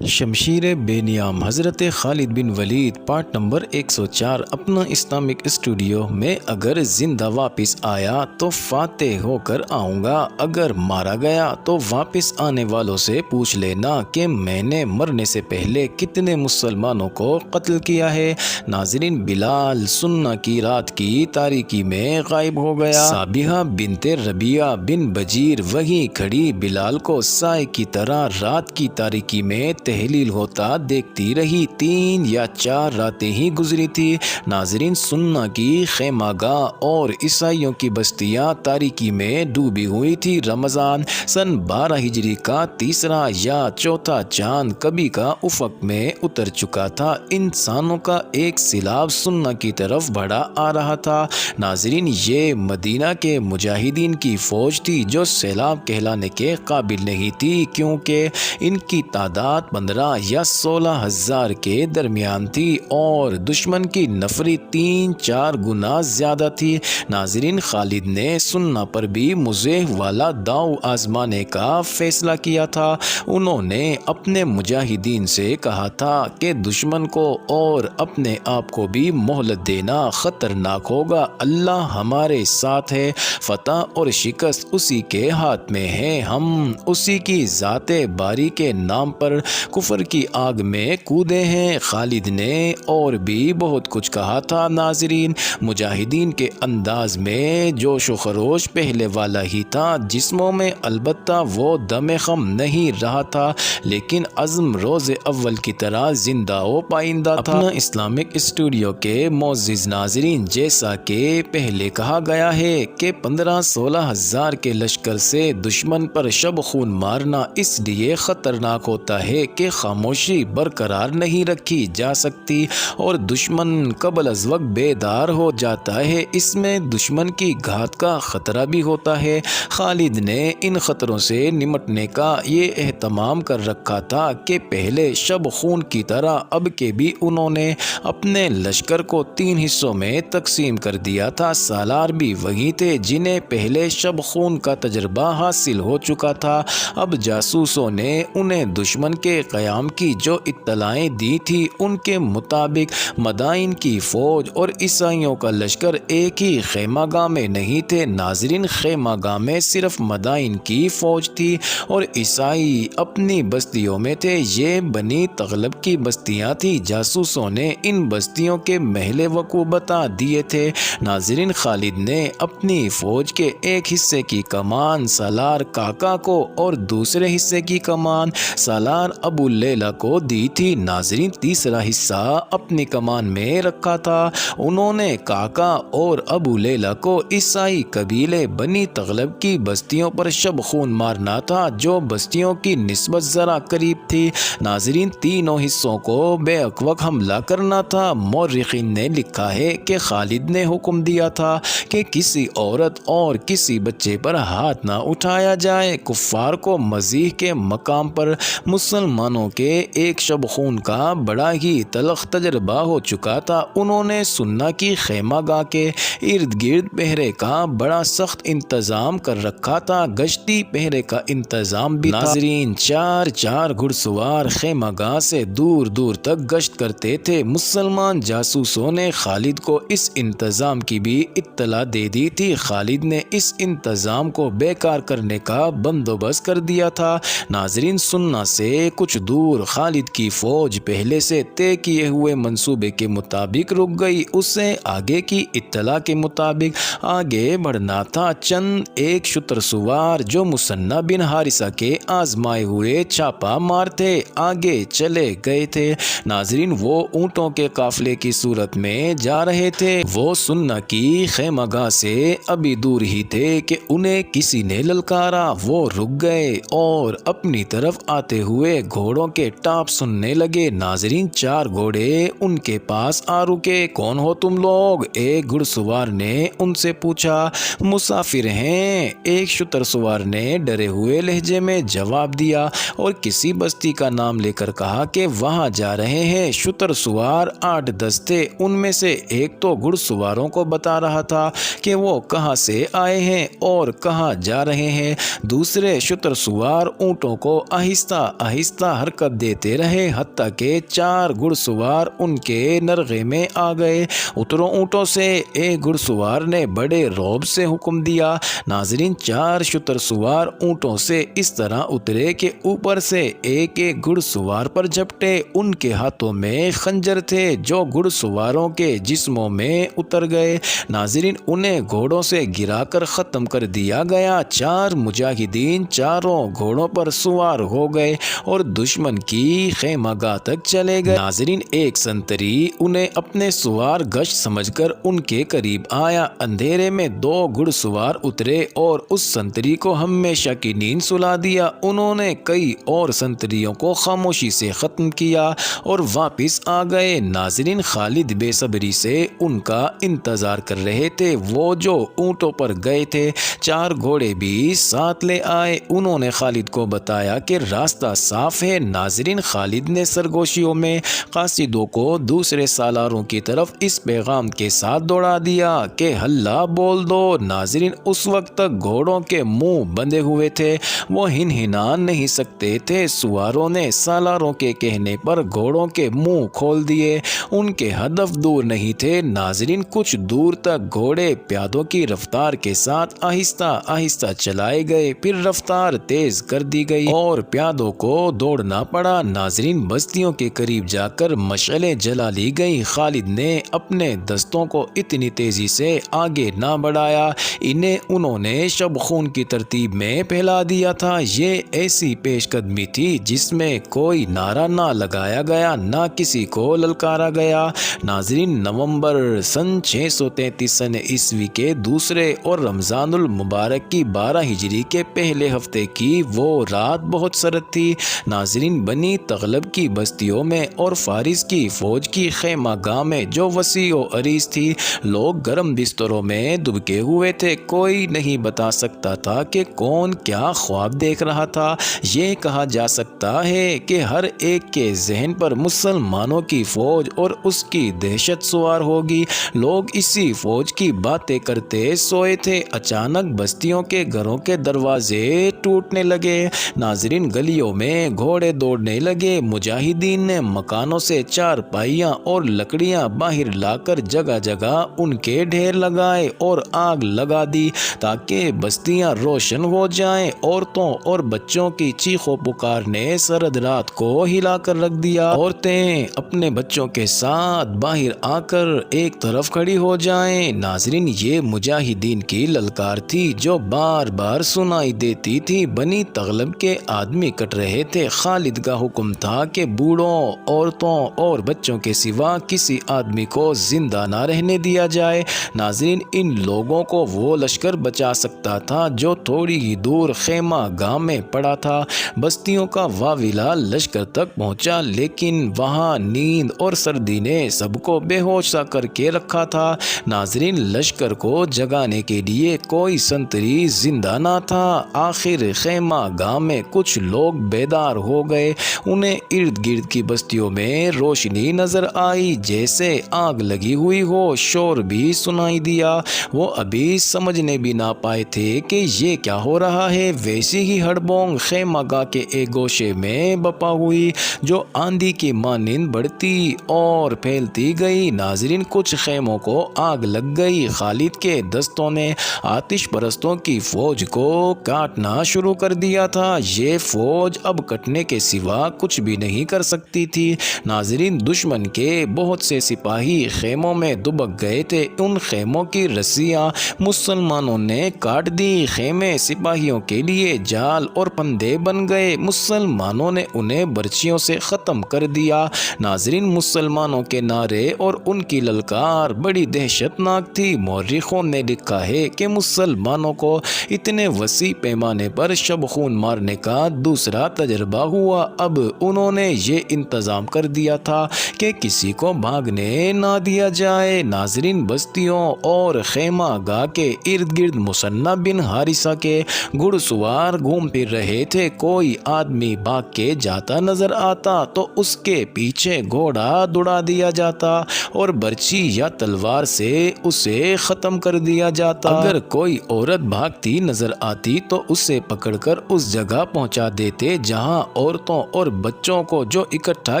شمشیر بے نیام حضرت خالد بن ولید part number 104 اپنا اسلامک اسٹوڈیو میں اگر زندہ واپس آیا تو فاتح ہو کر آؤں گا، اگر مارا گیا تو واپس آنے والوں سے پوچھ لینا کہ میں نے مرنے سے پہلے کتنے مسلمانوں کو قتل کیا ہے۔ ناظرین، بلال سنہ کی رات کی تاریکی میں غائب ہو گیا۔ صابیہ بنت ربیعہ بن بجیر وہیں کھڑی بلال کو سائے کی طرح رات کی تاریکی میں تحلیل ہوتا دیکھتی رہی۔ 3 یا 4 راتیں ہی گزری تھی۔ ناظرین، سنہ کی خیمہ گاہ اور عیسائیوں کی بستیاں تاریکی میں ڈوبی ہوئی تھی۔ رمضان سن 12 ہجری کا تیسرا یا چوتھا چاند کبھی کا افق میں اتر چکا تھا۔ انسانوں کا ایک سیلاب سنہ کی طرف بڑھا آ رہا تھا۔ ناظرین، یہ مدینہ کے مجاہدین کی فوج تھی جو سیلاب کہلانے کے قابل نہیں تھی، کیونکہ ان کی تعداد 15 یا 16 ہزار کے درمیان تھی اور دشمن کی نفری 3-4 گنا زیادہ تھی۔ ناظرین، خالد نے سنہ پر بھی مزاح والا داؤ آزمانے کا فیصلہ کیا تھا۔ انہوں نے اپنے مجاہدین سے کہا تھا کہ دشمن کو اور اپنے آپ کو بھی مہلت دینا خطرناک ہوگا۔ اللہ ہمارے ساتھ ہے، فتح اور شکست اسی کے ہاتھ میں ہے، ہم اسی کی ذات باری کے نام پر کفر کی آگ میں کودے ہیں۔ خالد نے اور بھی بہت کچھ کہا تھا۔ ناظرین، مجاہدین کے انداز میں جوش و خروش پہلے والا ہی تھا، جسموں میں البتہ وہ دم خم نہیں رہا تھا، لیکن عزم روز اول کی طرح زندہ و پائندہ تھا۔ اپنا اسلامک اسٹوڈیو کے معزز ناظرین، جیسا کہ پہلے کہا گیا ہے کہ 15-16 ہزار کے لشکر سے دشمن پر شب خون مارنا اس لیے خطرناک ہوتا ہے کہ خاموشی برقرار نہیں رکھی جا سکتی اور دشمن قبل از وقت بیدار ہو جاتا ہے۔ اس میں دشمن کی گھات کا خطرہ بھی ہوتا ہے۔ خالد نے ان خطروں سے نمٹنے کا یہ اہتمام کر رکھا تھا کہ پہلے شب خون کی طرح اب کے بھی انہوں نے اپنے لشکر کو 3 حصوں میں تقسیم کر دیا تھا۔ سالار بھی وہی تھے جنہیں پہلے شب خون کا تجربہ حاصل ہو چکا تھا۔ اب جاسوسوں نے انہیں دشمن کے قیام کی جو اطلاعیں دی تھی، ان کے مطابق مدائن کی فوج اور عیسائیوں کا لشکر ایک ہی خیمہ گاہ میں نہیں تھے۔ ناظرین، خیمہ گاہ میں صرف مدائن کی فوج تھی اور عیسائی اپنی بستیوں میں تھے۔ یہ بنی تغلب کی بستیاں تھیں۔ جاسوسوں نے ان بستیوں کے محل وقوع بتا دیے تھے۔ ناظرین، خالد نے اپنی فوج کے ایک حصے کی کمان سالار کاکا کو اور دوسرے حصے کی کمان سالار ابو لیلہ کو دی تھی۔ ناظرین، تیسرا حصہ اپنی کمان میں رکھا تھا۔ انہوں نے کاکا اور ابو لیلہ کو عیسائی قبیلے بنی تغلب کی بستیوں پر شب خون مارنا تھا، جو بستیوں کی نسبت ذرا قریب تھی۔ ناظرین، تینوں حصوں کو بیک وقت حملہ کرنا تھا۔ مورخین نے لکھا ہے کہ خالد نے حکم دیا تھا کہ کسی عورت اور کسی بچے پر ہاتھ نہ اٹھایا جائے۔ کفار کو مذبح کے مقام پر مسلمانوں کے ایک شب خون کا بڑا ہی تلخ تجربہ ہو چکا تھا۔ انہوں نے سنہ کی خیمہ گاہ کے ارد گرد پہرے کا بڑا سخت انتظام کر رکھا تھا۔ گشتی پہرے کا انتظام بھی تھا۔ ناظرین، 4 گھڑ سوار خیمہ گاہ سے دور دور تک گشت کرتے تھے۔ مسلمان جاسوسوں نے خالد کو اس انتظام کی بھی اطلاع دے دی تھی۔ خالد نے اس انتظام کو بیکار کرنے کا بندوبست کر دیا تھا۔ ناظرین، سنہ سے کچھ دور خالد کی فوج پہلے سے طے کیے ہوئے منصوبے کے مطابق رک گئی۔ اسے آگے کی اطلاع کے مطابق آگے بڑھنا تھا۔ چند ایک شتر سوار جو مثنہ بن حارثہ کے آزمائے ہوئے چھاپا مار تھے، آگے چلے گئے تھے۔ ناظرین، وہ اونٹوں کے قافلے کی صورت میں جا رہے تھے۔ وہ سنہ کی خیمہ گاہ سے ابھی دور ہی تھے کہ انہیں کسی نے للکارا۔ وہ رک گئے اور اپنی طرف آتے ہوئے گھوڑوں کے ٹاپ سننے لگے۔ ناظرین، 4 گھوڑے ان کے پاس آ رکے۔ کون ہو تم لوگ؟ ایک گھڑ سوار نے ان سے پوچھا۔ مسافر ہیں، ایک شتر سوار نے ڈرے ہوئے لہجے میں جواب دیا اور کسی بستی کا نام لے کر کہا کہ وہاں جا رہے ہیں۔ شتر سوار 8-10 تھے۔ ان میں سے ایک تو گھڑ سواروں کو بتا رہا تھا کہ وہ کہاں سے آئے ہیں اور کہاں جا رہے ہیں۔ دوسرے شتر سوار اونٹوں کو آہستہ آہستہ جیسا حرکت دیتے رہے حتیٰ کہ 4 گھڑ سوار ان کے نرغے میں آ گئے۔ اترو اونٹوں سے، ایک گھڑ سوار نے بڑے رعب سے حکم دیا۔ ناظرین 4 شتر سوار اونٹوں سے اس طرح اترے کہ اوپر سے ایک ایک گھڑ سوار پر جھپٹے۔ ان کے ہاتھوں میں خنجر تھے جو گھڑ سواروں کے جسموں میں اتر گئے۔ ناظرین انہیں گھوڑوں سے گرا کر ختم کر دیا گیا۔ 4 مجاہدین چاروں گھوڑوں پر سوار ہو گئے اور دشمن کی خیمہ گاہ تک چلے گئے۔ ناظرین ایک سنتری انہیں اپنے سوار گشت سمجھ کر ان کے قریب آیا۔ اندھیرے میں 2 گھڑ سوار اترے اور اس سنتری کو ہمیشہ کی نیند سلا دیا۔ انہوں نے کئی اور سنتریوں کو خاموشی سے ختم کیا اور واپس آ گئے۔ ناظرین خالد بے صبری سے ان کا انتظار کر رہے تھے۔ وہ جو اونٹوں پر گئے تھے 4 گھوڑے بھی ساتھ لے آئے۔ انہوں نے خالد کو بتایا کہ راستہ صاف ہے۔ ناظرین خالد نے سرگوشیوں میں قاصدوں کو دوسرے سالاروں کی طرف اس پیغام کے ساتھ دوڑا دیا کہ ہلّا بول دو۔ ناظرین اس وقت تک گھوڑوں کے منہ بندھے ہوئے تھے، وہ ہنہنا نہیں سکتے تھے۔ سواروں نے سالاروں کے کہنے پر گھوڑوں کے منہ کھول دیے۔ ان کے ہدف دور نہیں تھے۔ ناظرین کچھ دور تک گھوڑے پیادوں کی رفتار کے ساتھ آہستہ آہستہ چلائے گئے، پھر رفتار تیز کر دی گئی اور پیادوں کو دوڑنا پڑا۔ ناظرین بستیوں کے قریب جا کر مشعلیں جلا لی گئی۔ خالد نے اپنے دستوں کو اتنی تیزی سے آگے نہ بڑھایا، انہیں انہوں نے شب خون کی ترتیب میں پھیلا دیا تھا۔ یہ ایسی پیش قدمی تھی جس میں کوئی نعرہ نہ لگایا گیا، نہ کسی کو للکارا گیا۔ ناظرین نومبر سن 633 سن عیسوی کے دوسرے اور رمضان المبارک کی 12 ہجری کے پہلے ہفتے کی وہ رات بہت سرد تھی۔ ناظرین بنی تغلب کی بستیوں میں اور فارس کی فوج کی خیمہ گاہ میں جو وسیع و عریض تھی، لوگ گرم بستروں میں دبکے ہوئے تھے۔ کوئی نہیں بتا سکتا تھا کہ کون کیا خواب دیکھ رہا تھا۔ یہ کہا جا سکتا ہے کہ ہر ایک کے ذہن پر مسلمانوں کی فوج اور اس کی دہشت سوار ہوگی۔ لوگ اسی فوج کی باتیں کرتے سوئے تھے۔ اچانک بستیوں کے گھروں کے دروازے ٹوٹنے لگے۔ ناظرین گلیوں میں گھوڑے دوڑنے لگے۔ مجاہدین نے مکانوں سے چارپائیاں اور لکڑیاں باہر لا کر جگہ جگہ ان کے ڈھیر لگائے اور آگ لگا دی تاکہ بستیاں روشن ہو جائیں۔ عورتوں اور بچوں کی چیخ و پکار نے سرد رات کو ہلا کر رکھ دیا۔ عورتیں اپنے بچوں کے ساتھ باہر آ کر ایک طرف کھڑی ہو جائیں۔ ناظرین یہ مجاہدین کی للکار تھی جو بار بار سنائی دیتی تھی۔ بنی تغلب کے آدمی کٹ رہے تھے۔ خالد کا حکم تھا کہ بوڑھوں، عورتوں اور بچوں کے سوا کسی آدمی کو زندہ نہ رہنے دیا جائے۔ ناظرین ان لوگوں کو وہ لشکر بچا سکتا تھا جو تھوڑی ہی دور خیمہ گاہ میں پڑا تھا۔ بستیوں کا واویلا لشکر تک پہنچا، لیکن وہاں نیند اور سردی نے سب کو بے ہوش سا کر کے رکھا تھا۔ ناظرین لشکر کو جگانے کے لیے کوئی سنتری زندہ نہ تھا۔ آخر خیمہ گاہ میں کچھ لوگ بیدار ہو گئے۔ انہیں ارد گرد کی بستیوں میں روشنی نظر آئی جیسے آگ لگی ہوئی ہو۔ شور بھی سنائی دیا۔ وہ ابھی سمجھنے بھی نہ پائے تھے کہ یہ کیا ہو رہا ہے۔ ویسی ہی ہڑبونگ خیمہ گاہ کے ایک گوشے میں بپا ہوئی جو آندھی کی مانند بڑھتی اور پھیلتی گئی۔ ناظرین کچھ خیموں کو آگ لگ گئی۔ خالد کے دستوں نے آتش پرستوں کی فوج کو کاٹنا شروع کر دیا تھا۔ یہ فوج اب کٹنے کے سوا کچھ بھی نہیں کر سکتی تھی۔ ناظرین دشمن کے بہت سے سپاہی خیموں میں دبک گئے تھے۔ ان خیموں کی رسیاں مسلمانوں نے کاٹ دی۔ خیمے سپاہیوں کے لیے جال اور پندے بن گئے۔ مسلمانوں نے انہیں برچھیوں سے ختم کر دیا۔ ناظرین مسلمانوں کے نعرے اور ان کی للکار بڑی دہشت ناک تھی۔ مورخوں نے لکھا ہے کہ مسلمانوں کو اتنے وسیع پیمانے پر شب خون مارنے کا دوسرا تجربہ ہوا۔ اب انہوں نے یہ انتظام کر دیا تھا کہ کسی کو بھاگنے نہ دیا جائے۔ ناظرین بستیوں اور خیمہ گاہ کے ارد گرد مثنہ بن حارثہ کے گھڑ سوار گھوم پھر رہے تھے۔ کوئی آدمی بھاگ کے جاتا نظر آتا تو اس کے پیچھے گھوڑا دوڑا دیا جاتا اور برچھی یا تلوار سے اسے ختم کر دیا جاتا۔ اگر کوئی عورت بھاگتی نظر آتی تو اسے پکڑ کر اس جگہ پہنچا دیتے جہاں عورتوں اور بچوں کو جو اکٹھا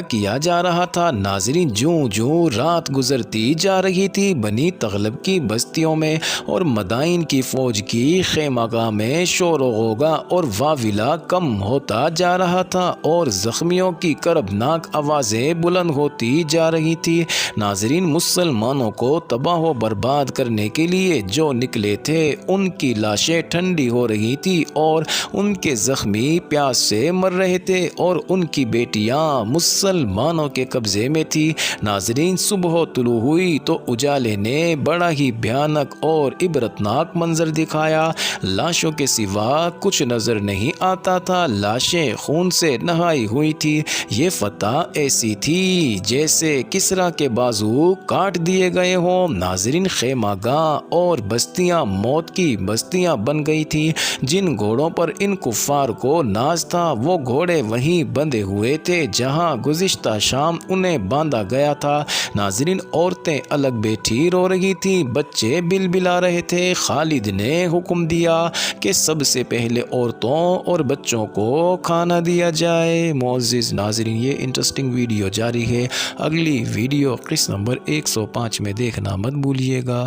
کیا جا رہا تھا۔ ناظرین، جوں رات گزرتی جا رہی تھی، بنی تغلب کی بستیوں میں اور مدائن کی فوج کی خیمہ گاہ میں شور و غوغا اور واویلا کم ہوتا جا رہا تھا اور زخمیوں کی کربناک آوازیں بلند ہوتی جا رہی تھی۔ ناظرین، مسلمانوں کو تباہ و برباد کرنے کے لیے جو نکلے تھے ان کی لاشیں ٹھنڈی ہو رہی تھی اور ان کے زخمی پیاس سے مر رہے تھے اور ان کی بیٹیاں مسلمانوں کے قبضے میں تھی۔ ناظرین، صبح طلوع ہوئی تو اجالے نے بڑا ہی بھیانک اور عبرتناک منظر دکھایا۔ لاشوں کے سوا کچھ نظر نہیں آتا تھا، لاشیں خون سے نہائی ہوئی تھی۔ یہ فتح ایسی تھی جیسے کسریٰ کے بازو کاٹ دیے گئے ہوں۔ ناظرین، خیمہ گاہ اور بستیاں موت کی بستیاں بن گئی تھی۔ جن گھوڑوں پر ان کفار کو ناز تھا وہ گھوڑے وہیں بندھے ہوئے تھے جہاں گزشتہ شام انہیں باندھا گیا تھا۔ ناظرین، عورتیں الگ بیٹھی رو رہی تھیں، بچے بلبلا رہے تھے۔ خالد نے حکم دیا کہ سب سے پہلے عورتوں اور بچوں کو کھانا دیا جائے۔ معزز ناظرین، یہ انٹرسٹنگ ویڈیو جاری ہے، اگلی ویڈیو قسط نمبر 105 میں دیکھنا مت بھولیے گا۔